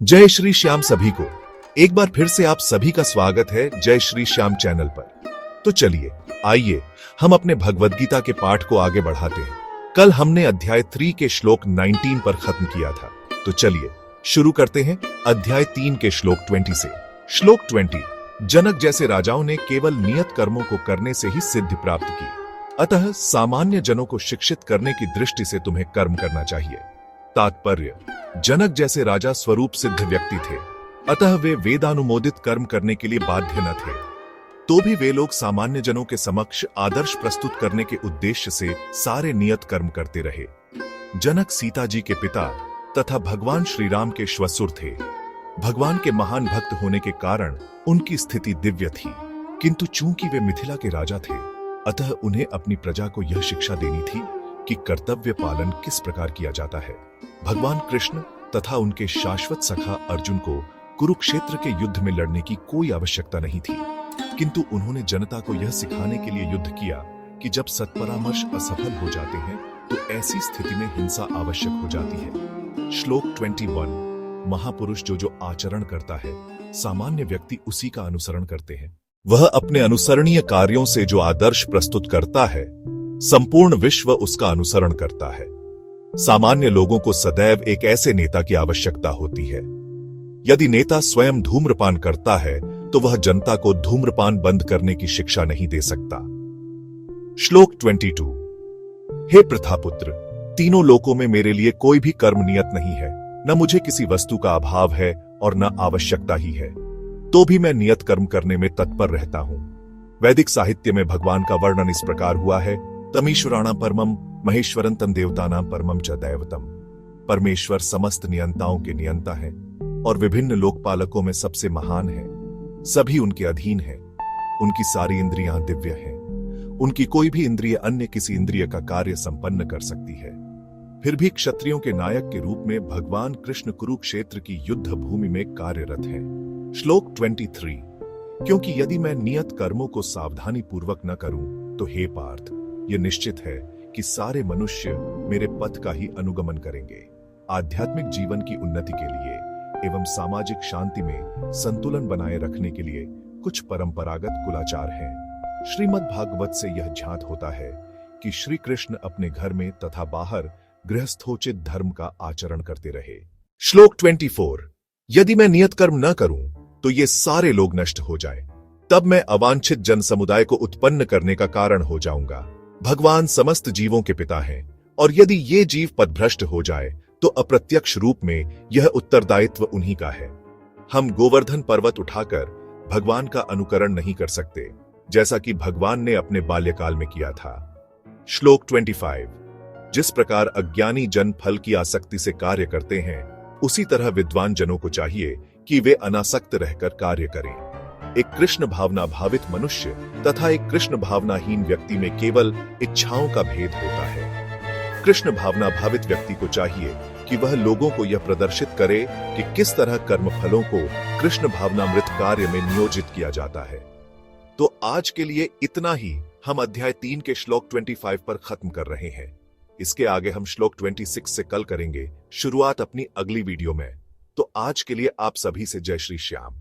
जय श्री श्याम सभी को। एक बार फिर से आप सभी का स्वागत है जय श्री श्याम चैनल पर। तो चलिए आइए हम अपने भगवद गीता के पाठ को आगे बढ़ाते हैं। कल हमने अध्याय 3 के श्लोक 19 पर खत्म किया था। तो चलिए शुरू करते हैं अध्याय 3 के श्लोक 20 से। श्लोक 20, जनक जैसे राजाओं ने केवल नियत कर्मों को करने से ही सिद्धि प्राप्त की, अतः सामान्य जनों को शिक्षित करने की दृष्टि से तुम्हें कर्म करना चाहिए। तात्पर्य, जनक जैसे राजा स्वरूप सिद्ध व्यक्ति थे, अतः वे वेदानुमोदित कर्म करने के लिए बाध्य न थे। तो भी वे लोग सामान्य जनों के समक्ष आदर्श प्रस्तुत करने के उद्देश्य से सारे नियत कर्म करते रहे। जनक सीता जी के पिता तथा भगवान श्री राम के श्वशुर थे। भगवान के महान भक्त होने के कारण उनकी स्थिति दिव्य थी, किंतु चूंकि वे मिथिला के राजा थे, अतः उन्हें अपनी प्रजा को यह शिक्षा देनी थी कि कर्तव्य पालन किस प्रकार किया जाता है। भगवान कृष्ण तथा उनके शाश्वत सखा अर्जुन को कुरुक्षेत्र के युद्ध में लड़ने की कोई आवश्यकता नहीं थी, किंतु उन्होंने जनता को यह सिखाने के लिए युद्ध किया कि जब सत्परामर्श असफल हो जाते हैं तो ऐसी स्थिति में हिंसा आवश्यक हो जाती है। श्लोक 21, महापुरुष जो आचरण करता है, सामान्य व्यक्ति उसी का अनुसरण करते हैं। वह अपने अनुसरणीय कार्यों से जो आदर्श प्रस्तुत करता है, संपूर्ण विश्व उसका अनुसरण करता है। सामान्य लोगों को सदैव एक ऐसे नेता की आवश्यकता होती है। यदि नेता स्वयं धूम्रपान करता है तो वह जनता को धूम्रपान बंद करने की शिक्षा नहीं दे सकता। श्लोक 22, हे प्रथापुत्र, तीनों लोकों में मेरे लिए कोई भी कर्म नियत नहीं है, न मुझे किसी वस्तु का अभाव है और न आवश्यकता ही है, तो भी मैं नियत कर्म करने में तत्पर रहता हूं। वैदिक साहित्य में भगवान का वर्णन इस प्रकार हुआ है, तमीश्वराणां परमं महेश्वरंतम देवतानां परमं च दैवतम। परमेश्वर समस्त नियंताओं के नियंता हैं और विभिन्न लोकपालकों में सबसे महान है। सभी उनके अधीन हैं। उनकी सारी इंद्रियां दिव्य हैं। उनकी कोई भी इंद्रिय अन्य किसी इंद्रिय का कार्य संपन्न कर सकती है। फिर भी क्षत्रियों के नायक के रूप में भगवान कृष्ण कुरुक्षेत्र की युद्ध भूमि में कार्यरत हैं। श्लोक 23, क्योंकि यदि मैं नियत कर्मों को सावधानी पूर्वक न करूं तो हे पार्थ, यह निश्चित है कि सारे मनुष्य मेरे पथ का ही अनुगमन करेंगे। आध्यात्मिक जीवन की उन्नति के लिए एवं सामाजिक शांति में संतुलन बनाए रखने के लिए कुछ परंपरागत कुलाचार हैं। श्रीमद् भागवत से यह ज्ञात होता है कि श्री कृष्ण अपने घर में तथा बाहर गृहस्थोचित धर्म का आचरण करते रहे। श्लोक 24, यदि मैं नियत कर्म न करूं तो ये सारे लोग नष्ट हो जाए, तब मैं अवांछित जन समुदाय को उत्पन्न करने का कारण हो जाऊंगा। भगवान समस्त जीवों के पिता हैं और यदि ये जीव पथभ्रष्ट हो जाए तो अप्रत्यक्ष रूप में यह उत्तरदायित्व उन्हीं का है। हम गोवर्धन पर्वत उठाकर भगवान का अनुकरण नहीं कर सकते, जैसा कि भगवान ने अपने बाल्यकाल में किया था। श्लोक 25, जिस प्रकार अज्ञानी जन फल की आसक्ति से कार्य करते हैं, उसी तरह विद्वान जनों को चाहिए कि वे अनासक्त रहकर कार्य करें। एक कृष्ण भावना भावित मनुष्य तथा एक कृष्ण भावनाहीन व्यक्ति में केवल इच्छाओं का भेद होता है। कृष्ण भावना भावित व्यक्ति को चाहिए कि वह लोगों को यह प्रदर्शित करे कि किस तरह कर्मफलों को कृष्ण भावनामृत कार्य में नियोजित किया जाता है। तो आज के लिए इतना ही हम अध्याय 3 के श्लोक 25 पर खत्म कर रहे हैं। इसके आगे हम श्लोक 26 से कल करेंगे शुरुआत अपनी अगली वीडियो में। तो आज के लिए आप सभी से जय श्री श्याम।